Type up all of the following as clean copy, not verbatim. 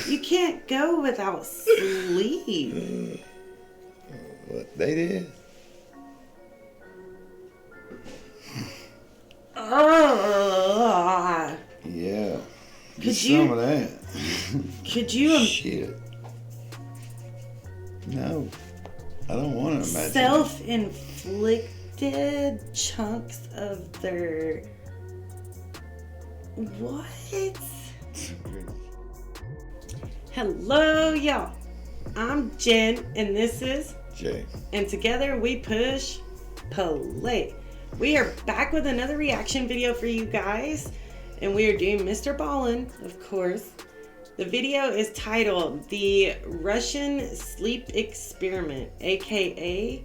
You can't go without sleep. What they did? Oh. Yeah. Could some of that. Could you Shit. No. I don't want to imagine. Self-inflicted chunks of their... What? Hello, y'all. I'm Jen, and this is Jay. And together we push play. We are back with another reaction video for you guys, and we are doing Mr. Ballen, of course. The video is titled The Russian Sleep Experiment, aka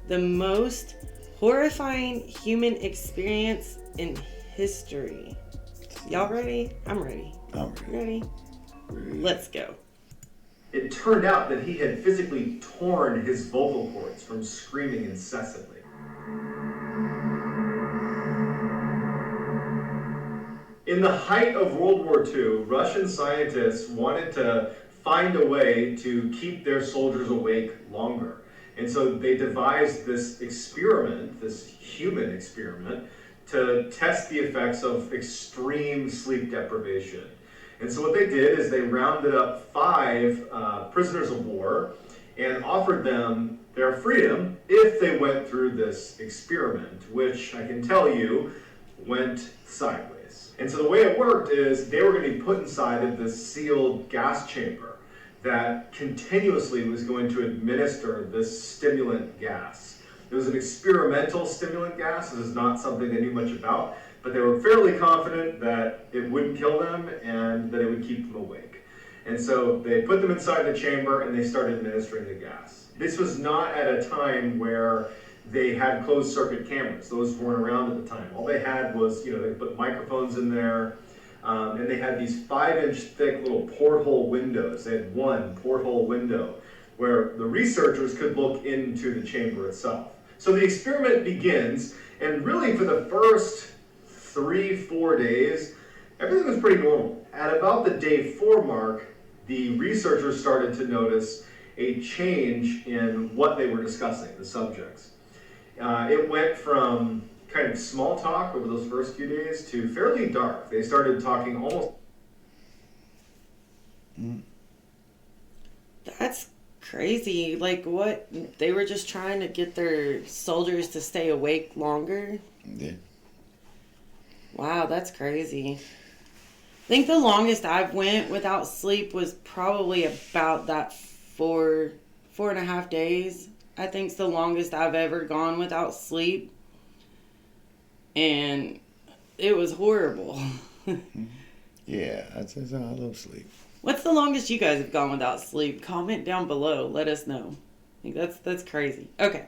the most horrifying human experience in history. Y'all ready? I'm ready. I'm ready. Let's go. It turned out that he had physically torn his vocal cords from screaming incessantly. In the height of World War II, Russian scientists wanted to find a way to keep their soldiers awake longer. And so they devised this experiment, this human experiment, to test the effects of extreme sleep deprivation. And so what they did is they rounded up 5 prisoners of war and offered them their freedom if they went through this experiment, which I can tell you went sideways. And so the way it worked is they were going to be put inside of this sealed gas chamber that continuously was going to administer this stimulant gas. It was an experimental stimulant gas. This is not something they knew much about, but they were fairly confident that it wouldn't kill them and that it would keep them awake. And so they put them inside the chamber and they started administering the gas. This was not at a time where they had closed circuit cameras. Those weren't around at the time. All they had was, they put microphones in there, and they had these 5-inch thick little porthole windows. They had one porthole window where the researchers could look into the chamber itself. So the experiment begins, and really for the first 3-4 days, everything was pretty normal. At about the day 4 mark, the researchers started to notice a change in what they were discussing, the subjects. It went from kind of small talk over those first few days to fairly dark. They started talking almost... That's crazy. Like, what? They were just trying to get their soldiers to stay awake longer? Yeah. Wow, that's crazy. I think the longest I've went without sleep was probably about that 4.5 days. I think it's the longest I've ever gone without sleep. And it was horrible. Yeah, I'd say so. I love sleep. What's the longest you guys have gone without sleep? Comment down below. Let us know. I think that's crazy. Okay.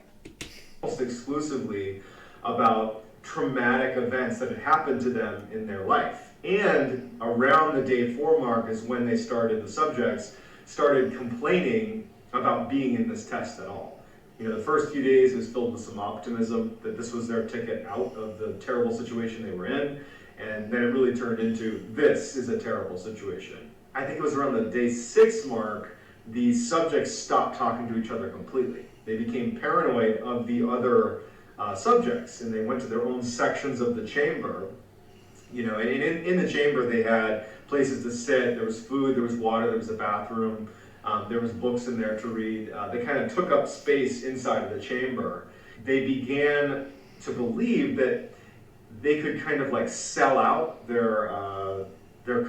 Almost exclusively about traumatic events that had happened to them in their life. And around the day 4 mark is when the subjects started complaining about being in this test at all. The first few days was filled with some optimism that this was their ticket out of the terrible situation they were in, and then it really turned into, this is a terrible situation. I think it was around the day 6 mark, the subjects stopped talking to each other completely. They became paranoid of the other subjects, and they went to their own sections of the chamber. And in the chamber they had places to sit, there was food, there was water, there was a bathroom. There was books in there to read. They kind of took up space inside of the chamber. They began to believe that they could kind of like sell out their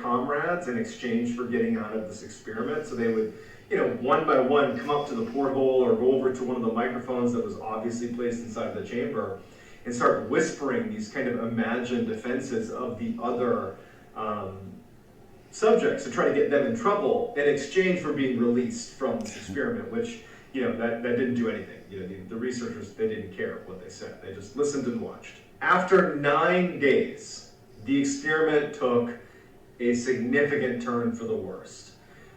comrades in exchange for getting out of this experiment. So they would, one by one come up to the porthole or go over to one of the microphones that was obviously placed inside the chamber and start whispering these kind of imagined defenses of the other subjects to try to get them in trouble in exchange for being released from this experiment, which, that didn't do anything. The researchers, they didn't care what they said. They just listened and watched. After 9 days, the experiment took a significant turn for the worst.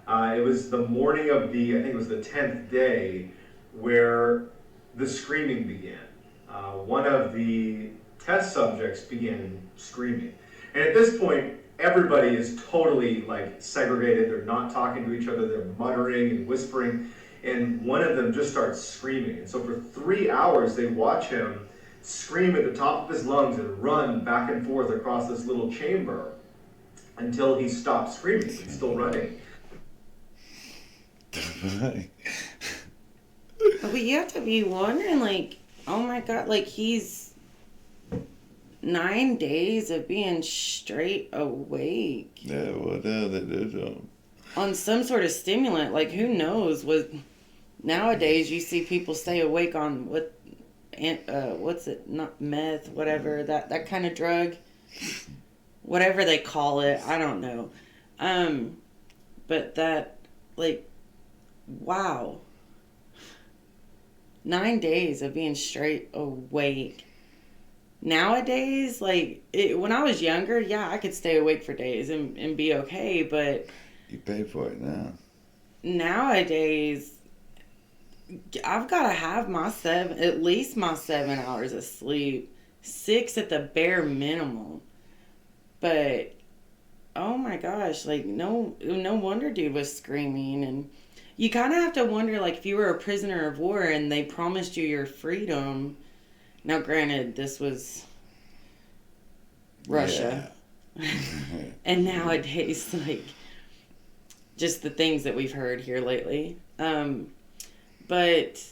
It was the morning of I think it was the 10th day, where the screaming began. One of the test subjects began screaming. And at this point, everybody is totally like segregated. They're not talking to each other. They're muttering and whispering. And one of them just starts screaming. And so for 3 hours, they watch him scream at the top of his lungs and run back and forth across this little chamber until he stops screaming. He's still running. But you have to be wondering, like, oh my God, like he's 9 days of being straight awake. Yeah, what the hell they do to him? On some sort of stimulant, like who knows what nowadays you see people stay awake on what's it, not meth, whatever, that kind of drug, whatever they call it, I don't know. But that, like, wow. 9 days of being straight awake. Nowadays, like, when I was younger, yeah, I could stay awake for days and be okay, but... You pay for it now. Nowadays, I've got to have at least my 7 hours of sleep. 6 at the bare minimum. But, oh my gosh, like, no wonder dude was screaming. And you kind of have to wonder, like, if you were a prisoner of war and they promised you your freedom. Now, granted, this was Russia. Yeah. And nowadays, like, just the things that we've heard here lately. But,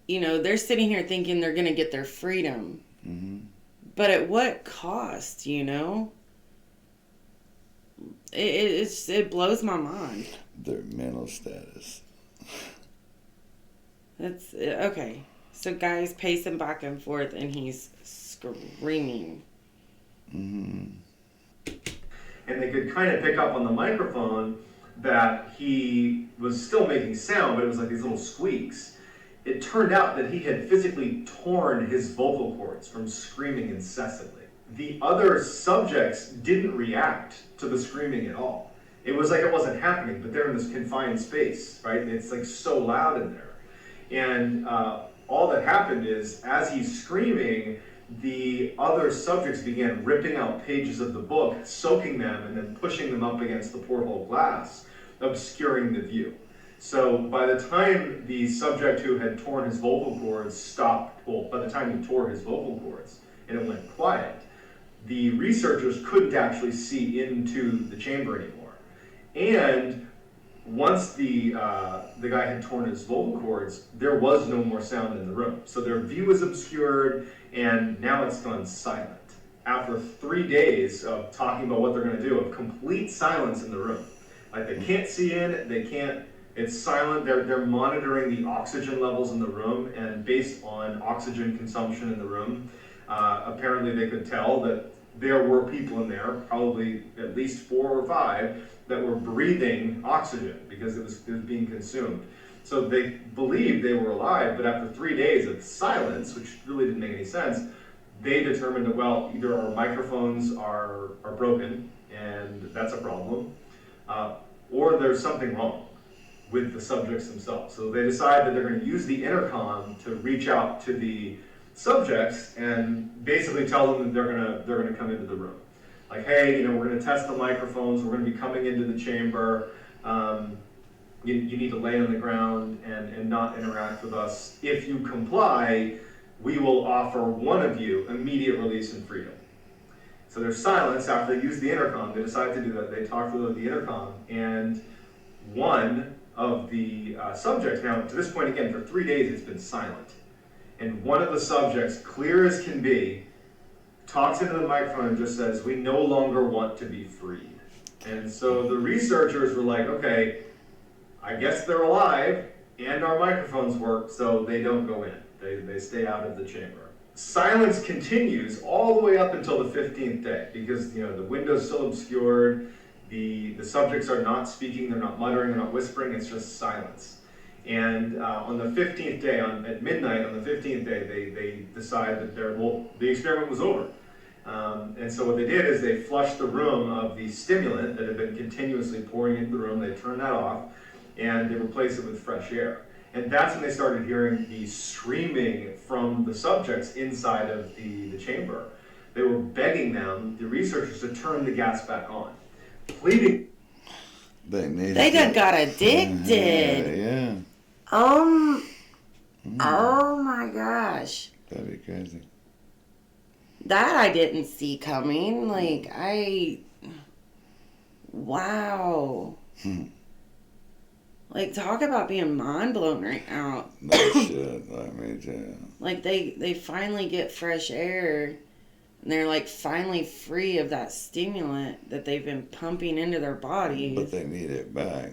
you know, they're sitting here thinking they're going to get their freedom. Mm-hmm. But at what cost, you know? It blows my mind. Their mental status. That's okay. So guys pacing back and forth and he's screaming. Mm-hmm. And they could kind of pick up on the microphone that he was still making sound, but it was like these little squeaks. It turned out that he had physically torn his vocal cords from screaming incessantly. The other subjects didn't react to the screaming at all. It was like it wasn't happening, but they're in this confined space, right? It's like so loud in there. And all that happened is, as he's screaming, the other subjects began ripping out pages of the book, soaking them, and then pushing them up against the porthole glass, obscuring the view. So by the time the subject who had torn his vocal cords stopped, well, by the time he tore his vocal cords and it went quiet, the researchers couldn't actually see into the chamber anymore. And once the guy had torn his vocal cords, there was no more sound in the room. So their view was obscured, and now it's gone silent. After 3 days of talking about what they're going to do, of complete silence in the room. Like, they can't see in, they can't, it's silent. They're monitoring the oxygen levels in the room, and based on oxygen consumption in the room, apparently they could tell that there were people in there, probably at least 4 or 5, that were breathing oxygen because it was being consumed. So they believed they were alive, but after 3 days of silence, which really didn't make any sense, they determined that, well, either our microphones are broken, and that's a problem, or there's something wrong with the subjects themselves. So they decide that they're going to use the intercom to reach out to the subjects and basically tell them that they're gonna come into the room. Like, hey, you know, we're going to test the microphones, we're going to be coming into the chamber, you need to lay on the ground and not interact with us. If you comply, we will offer one of you immediate release and freedom. So there's silence after they use the intercom. They decide to do that. They talk through the intercom, and one of the subjects, now to this point again, for 3 days it's been silent, and one of the subjects, clear as can be, talks into the microphone and just says, "We no longer want to be freed." And so the researchers were like, okay, I guess they're alive and our microphones work, so they don't go in. They stay out of the chamber. Silence continues all the way up until the 15th day because, you know, the window's still obscured, the subjects are not speaking, they're not muttering, they're not whispering, it's just silence. And on the 15th day, at midnight on the 15th day, they decide that the experiment was over. And so what they did is they flushed the room of the stimulant that had been continuously pouring into the room. They turned that off, and they replaced it with fresh air. And that's when they started hearing the screaming from the subjects inside of the chamber. They were begging them, the researchers, to turn the gas back on, pleading. They done got addicted. Yeah. Oh my gosh. That'd be crazy. That I didn't see coming. Wow. Like, talk about being mind blown right now. No shit, like me too. Like, they finally get fresh air, and they're, like, finally free of that stimulant that they've been pumping into their bodies. But they need it back.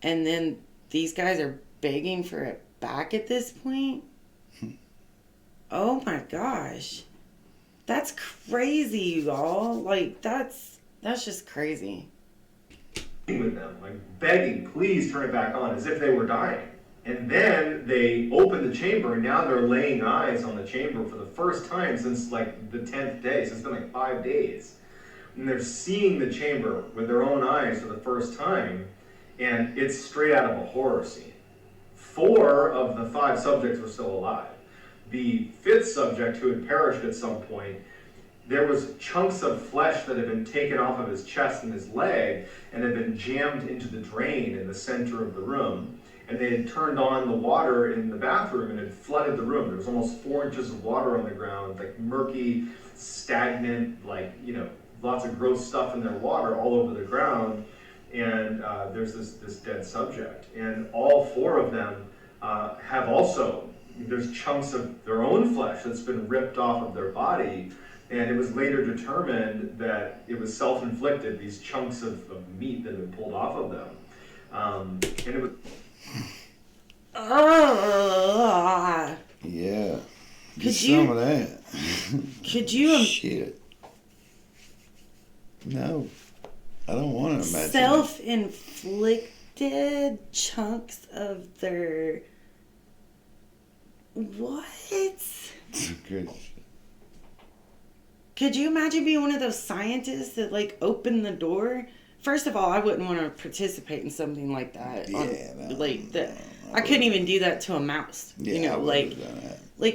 And then these guys are begging for it back at this point? Oh my gosh. That's crazy, you all. Like, that's just crazy. With them, like begging, please turn it back on, as if they were dying. And then they open the chamber, and now they're laying eyes on the chamber for the first time since like the 10th day. So it's been like 5 days. And they're seeing the chamber with their own eyes for the first time, and it's straight out of a horror scene. 4 of the 5 subjects were still alive. The 5th subject, who had perished at some point, there was chunks of flesh that had been taken off of his chest and his leg and had been jammed into the drain in the center of the room. And they had turned on the water in the bathroom and had flooded the room. There was almost 4 inches of water on the ground, like murky, stagnant, like, lots of gross stuff in their water all over the ground. And there's this dead subject. And all 4 of them have also, there's chunks of their own flesh that's been ripped off of their body. And it was later determined that it was self-inflicted, these chunks of meat that had been pulled off of them. And it was... Yeah. Could some of that. Could you... Shit. No. I don't want to imagine. Self-inflicted chunks of their... What? Good. Could you imagine being one of those scientists that, like, open the door? First of all, I wouldn't want to participate in something like that. I couldn't even do that to a mouse. Yeah, like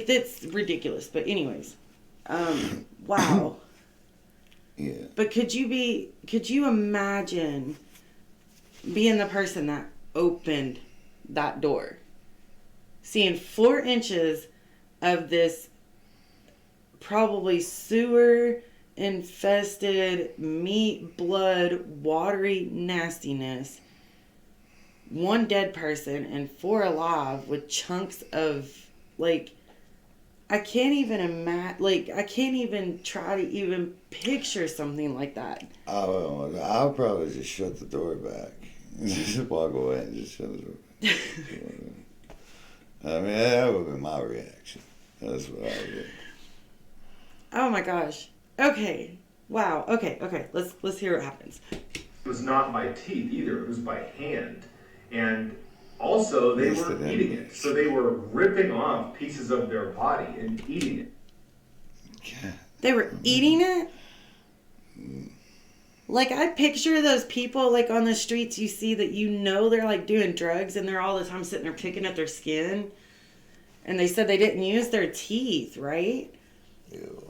that's ridiculous. But anyways, wow. Yeah. But could you imagine being the person that opened that door, seeing 4 inches of this probably sewer infested meat, blood, watery nastiness, 1 dead person and 4 alive with chunks of, like, I can't even imagine, like, I can't even try to even picture something like that. I'll probably just shut the door back. Just walk away and just shut the door back. I mean, that would be my reaction. That's what I would do. Oh my gosh. Okay. Wow. Okay. Let's hear what happens. It was not by teeth either. It was by hand. And also, they weren't eating it. So they were ripping off pieces of their body and eating it. God. They were eating it? Like, I picture those people, like, on the streets you see that they're, like, doing drugs and they're all the time sitting there picking at their skin. And they said they didn't use their teeth, right? Ew.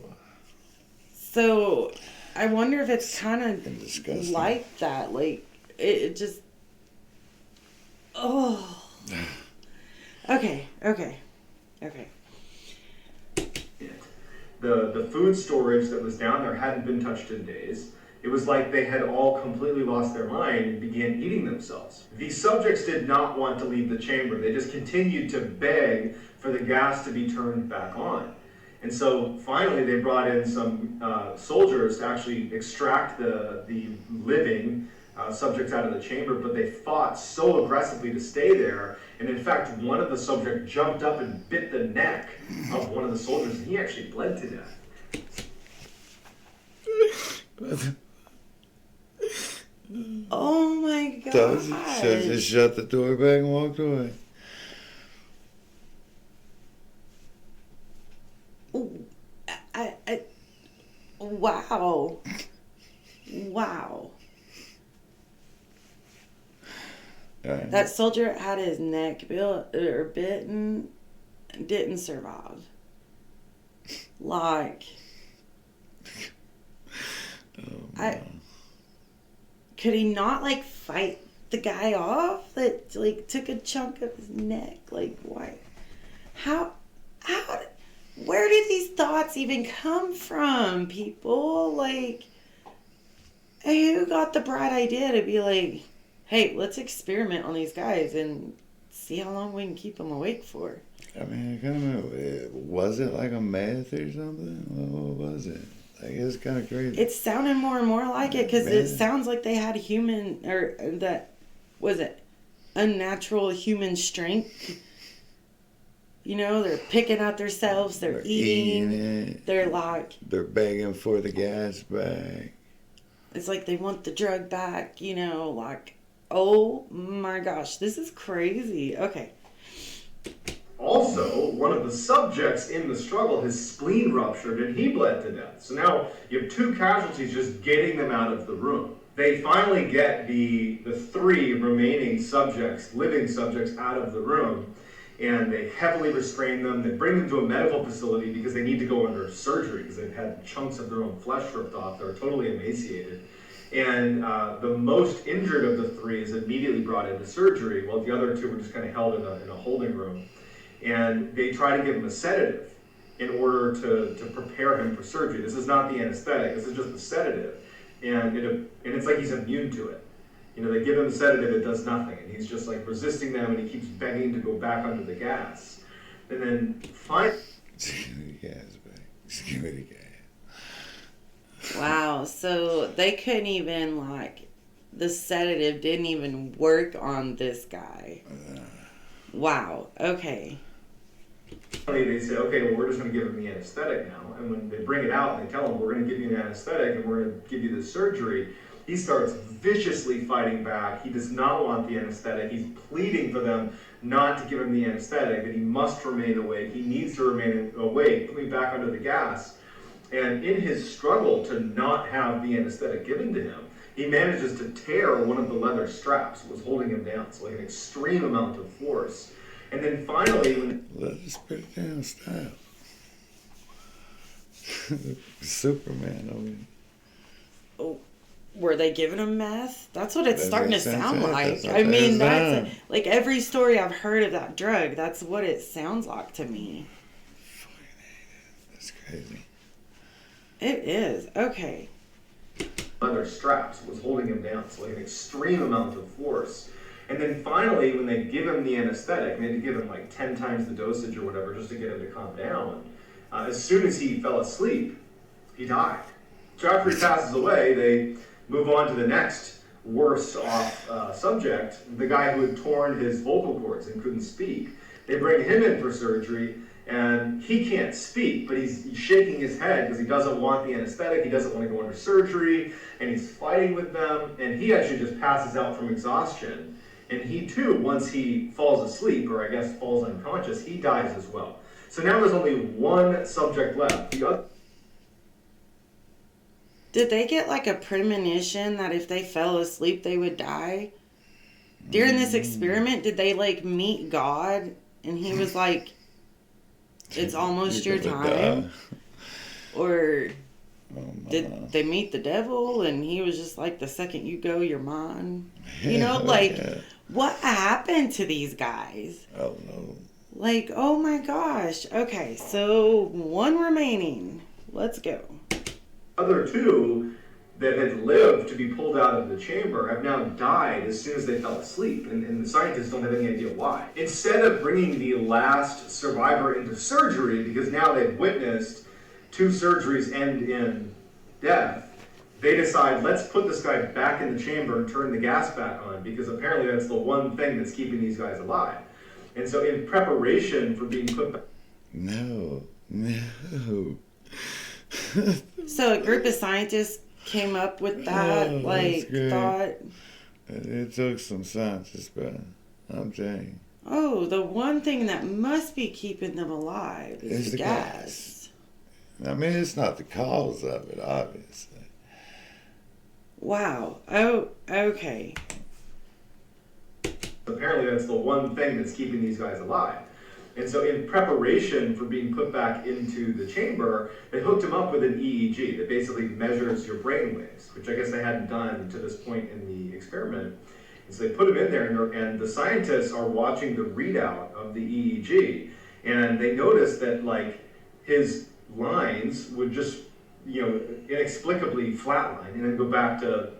So, I wonder if it's kind of like that. Like, it just... Oh. Okay. The food storage that was down there hadn't been touched in days. It was like they had all completely lost their mind and began eating themselves. These subjects did not want to leave the chamber. They just continued to beg for the gas to be turned back on. And so finally they brought in some soldiers to actually extract the living subjects out of the chamber, but they fought so aggressively to stay there. And in fact, one of the subjects jumped up and bit the neck of one of the soldiers, and he actually bled to death. Oh my God. So just shut the door back and walked away. Wow. Right. That soldier had his neck bitten, didn't survive. Like, could he not, like, fight the guy off that, like, took a chunk of his neck? Like, why? Where did these thoughts even come from, people? Like, who got the bright idea to be like, hey, let's experiment on these guys and see how long we can keep them awake for? I mean, I kind of know. Was it like a meth or something? What was it? Like, it's kind of crazy. It's sounding more and more like it because it sounds like they had unnatural human strength. You know, they're picking out themselves, they're eating it. They're begging for the gas back. It's like they want the drug back, you know, like, oh my gosh, this is crazy. Okay. Also, one of the subjects in the struggle, his spleen ruptured and he bled to death. So now you have 2 casualties just getting them out of the room. They finally get the 3 remaining subjects, living subjects, out of the room, and they heavily restrain them. They bring them to a medical facility because they need to go under surgery because they've had chunks of their own flesh ripped off. They're totally emaciated. And the most injured of the 3 is immediately brought into surgery, while the other 2 were just kind of held in a holding room. And they try to give him a sedative in order to prepare him for surgery. This is not the anesthetic, this is just the sedative. And it's like he's immune to it. You know, they give him a sedative, it does nothing. And he's just like resisting them, and he keeps begging to go back under the gas. And then finally... Give me the gas back. Give me the gas. Wow, so they couldn't even, like, the sedative didn't even work on this guy. Wow, okay. They say, okay, well, we're just going to give him the anesthetic now. And when they bring it out and they tell him, we're going to give you an anesthetic and we're going to give you the surgery, he starts viciously fighting back. He does not want the anesthetic. He's pleading for them not to give him the anesthetic, that he must remain awake. He needs to remain awake, put me back under the gas. And in his struggle to not have the anesthetic given to him, he manages to tear one of the leather straps that was holding him down, so like an extreme amount of force. And then finally, let's put it down, style. Superman, I mean. Oh, were they giving him meth? That's what it's starting to sound like. I mean, that's like every story I've heard of that drug. That's what it sounds like to me. That's crazy. It is. Okay. Leather straps was holding him down, so like an extreme amount of force. And then finally, when they give him the anesthetic, they had to give him like 10 times the dosage or whatever just to get him to calm down. As soon as he fell asleep, he died. So after he passes away, they move on to the next worse off subject, the guy who had torn his vocal cords and couldn't speak. They bring him in for surgery, and he can't speak, but he's shaking his head because he doesn't want the anesthetic, he doesn't want to go under surgery, and he's fighting with them, and he actually just passes out from exhaustion. And he too, once he falls asleep, or I guess falls unconscious, he dies as well. So now there's only one subject left. Did they get like a premonition that if they fell asleep they would die? During this experiment, did they like meet God and he was like, it's almost your time? Or did they meet the devil and he was just like, the second you go, you're mine? You know, like, what happened to these guys? Oh, no. Like, oh my gosh. Okay, so one remaining. Let's go. Other 2 that had lived to be pulled out of the chamber have now died as soon as they fell asleep, and the scientists don't have any idea why. Instead of bringing the last survivor into surgery, because now they've witnessed 2 surgeries end in death, they decide, let's put this guy back in the chamber and turn the gas back on, because apparently that's the one thing that's keeping these guys alive. And so in preparation for being put back... No. So a group of scientists came up with that, thought... It took some scientists, but I'm telling you. Oh, the one thing that must be keeping them alive is the gas. I mean, it's not the cause of it, obviously. Wow. Oh, okay. Apparently that's the one thing that's keeping these guys alive. And so in preparation for being put back into the chamber, they hooked him up with an EEG that basically measures your brain waves, which I guess they hadn't done to this point in the experiment. And so they put him in there, and the scientists are watching the readout of the EEG, and they noticed that like his lines would just, inexplicably flatline and then go back to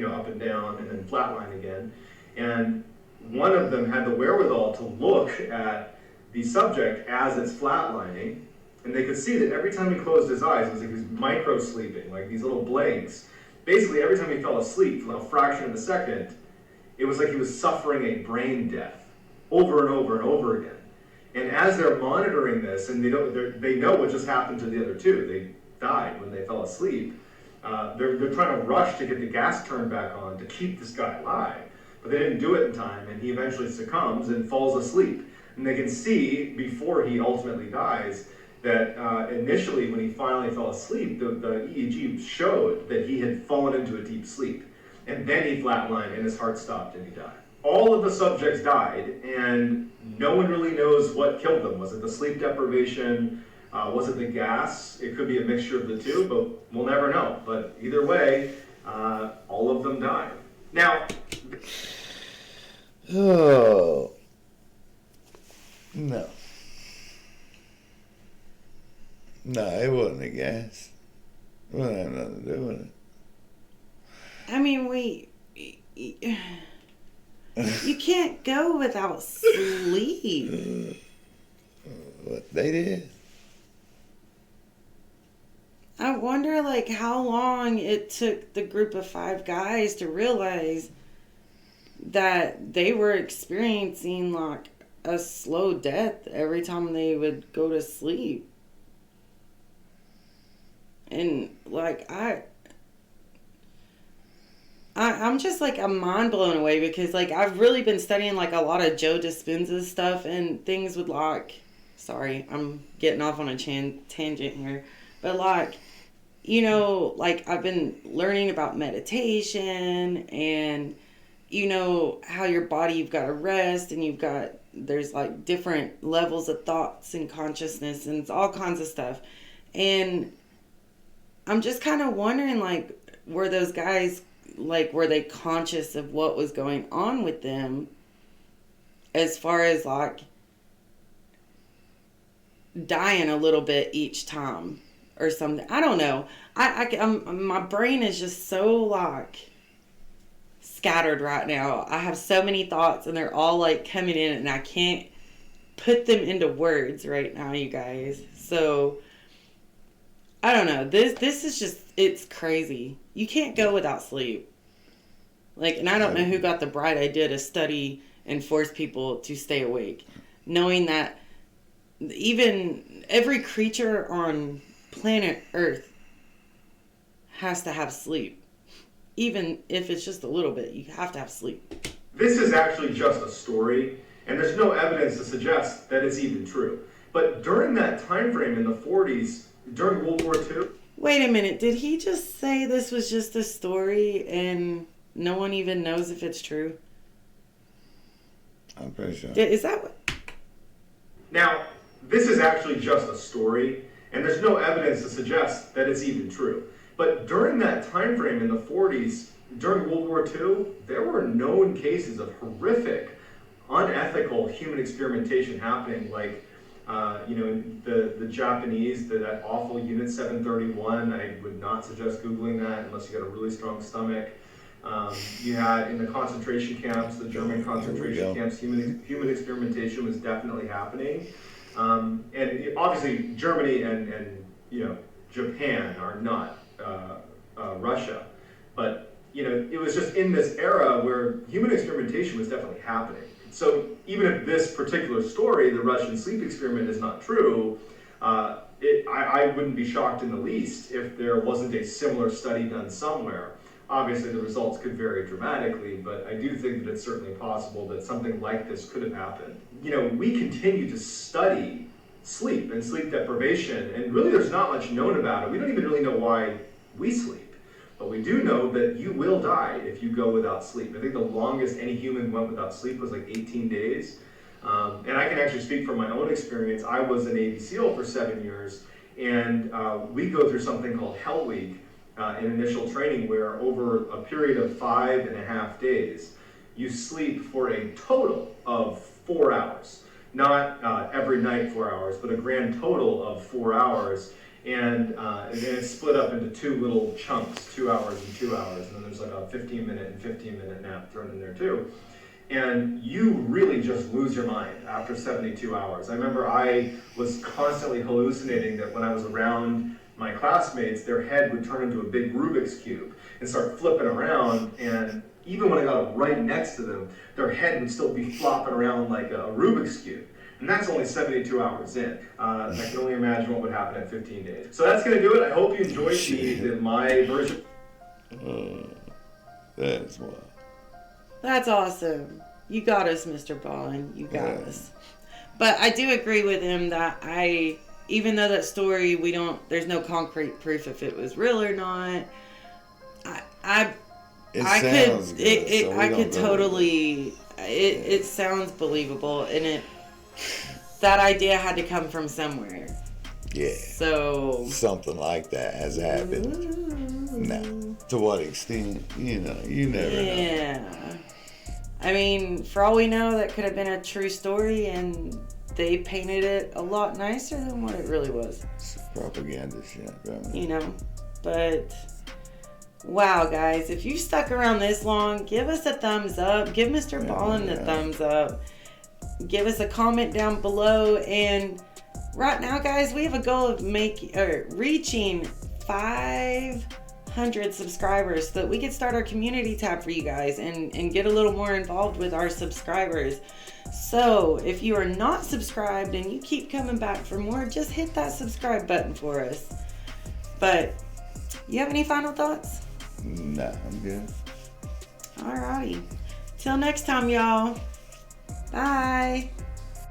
up and down and then flatline again. And one of them had the wherewithal to look at the subject as it's flatlining, and they could see that every time he closed his eyes, it was like he was micro-sleeping, like these little blanks. Basically, every time he fell asleep for a fraction of a second, it was like he was suffering a brain death over and over and over again. And as they're monitoring this, and they know what just happened to the other two, they died when they fell asleep, they're trying to rush to get the gas turned back on to keep this guy alive. But they didn't do it in time, and he eventually succumbs and falls asleep. And they can see, before he ultimately dies, that initially when he finally fell asleep, the EEG showed that he had fallen into a deep sleep. And then he flatlined and his heart stopped and he died. All of the subjects died, and no one really knows what killed them. Was it the sleep deprivation? Was it the gas? It could be a mixture of the two, but we'll never know. But either way, all of them died. Now... Oh. No. No, it wasn't a gas. It wouldn't have nothing to do with it. I mean, you can't go without sleep. What they did? I wonder, like, how long it took the group of 5 guys to realize that they were experiencing, like, a slow death every time they would go to sleep. And, like, I'm just, like, I'm mind blown away because, like, I've really been studying, like, a lot of Joe Dispenza's stuff and things with, like, sorry, I'm getting off on a tangent here, but, like, like, I've been learning about meditation and, how your body, you've got to rest and there's, like, different levels of thoughts and consciousness and it's all kinds of stuff. And I'm just kind of wondering, like, were those guys, like, were they conscious of what was going on with them as far as, like, dying a little bit each time or something? I don't know. My brain is just so, like, scattered right now. I have so many thoughts and they're all, like, coming in and I can't put them into words right now, you guys. So, I don't know. This is just, it's crazy. You can't go without sleep. Like, and I don't know who got the bright idea to study and force people to stay awake. Knowing that even every creature on planet Earth has to have sleep. Even if it's just a little bit, you have to have sleep. This is actually just a story, and there's no evidence to suggest that it's even true. But during that time frame in the 40s, during World War II... Wait a minute, did he just say this was just a story and no one even knows if it's true? I'm pretty sure. Is that what... Now, this is actually just a story, and there's no evidence to suggest that it's even true. But during that time frame in the 40s, during World War II, there were known cases of horrific, unethical human experimentation happening, like the Japanese, that awful Unit 731. I would not suggest Googling that unless you got a really strong stomach. You had in the concentration camps, the German concentration camps, human experimentation was definitely happening. And obviously Germany and Japan are not Russia, but it was just in this era where human experimentation was definitely happening. So even if this particular story, the Russian sleep experiment, is not true, I wouldn't be shocked in the least if there wasn't a similar study done somewhere. Obviously, the results could vary dramatically, but I do think that it's certainly possible that something like this could have happened. We continue to study sleep and sleep deprivation, and really there's not much known about it. We don't even really know why we sleep. But we do know that you will die if you go without sleep. I think the longest any human went without sleep was like 18 days. And I can actually speak from my own experience. I was a Navy SEAL for 7 years, and we go through something called Hell Week in initial training, where over a period of 5.5 days, you sleep for a total of 4 hours. Not every night 4 hours, but a grand total of 4 hours. And it's split up into 2 little chunks, 2 hours and 2 hours. And then there's like a 15-minute and 15-minute nap thrown in there too. And you really just lose your mind after 72 hours. I remember I was constantly hallucinating that when I was around my classmates, their head would turn into a big Rubik's Cube and start flipping around. And even when I got right next to them, their head would still be flopping around like a Rubik's Cube. And that's only 72 hours in. I can only imagine what would happen at 15 days. So that's going to do it. I hope you enjoyed my version. That's wild. That's awesome. You got us, Mr. Ballen. You got us. But I do agree with him that even though that story, there's no concrete proof if it was real or not. It sounds believable, and that idea had to come from somewhere. Yeah. So something like that has happened. Now, to what extent, you never know. Yeah. I mean, for all we know, that could have been a true story, and they painted it a lot nicer than what it really was. It's propaganda shit, right? But wow, guys, if you stuck around this long, give us a thumbs up. Give Mr. Ballen a thumbs up. Give us a comment down below. And right now, guys, we have a goal of reaching 500 subscribers so that we can start our community tab for you guys and get a little more involved with our subscribers. So if you are not subscribed and you keep coming back for more, just hit that subscribe button for us. But you have any final thoughts? Nah, I'm good. Alrighty. Till next time, y'all. Bye.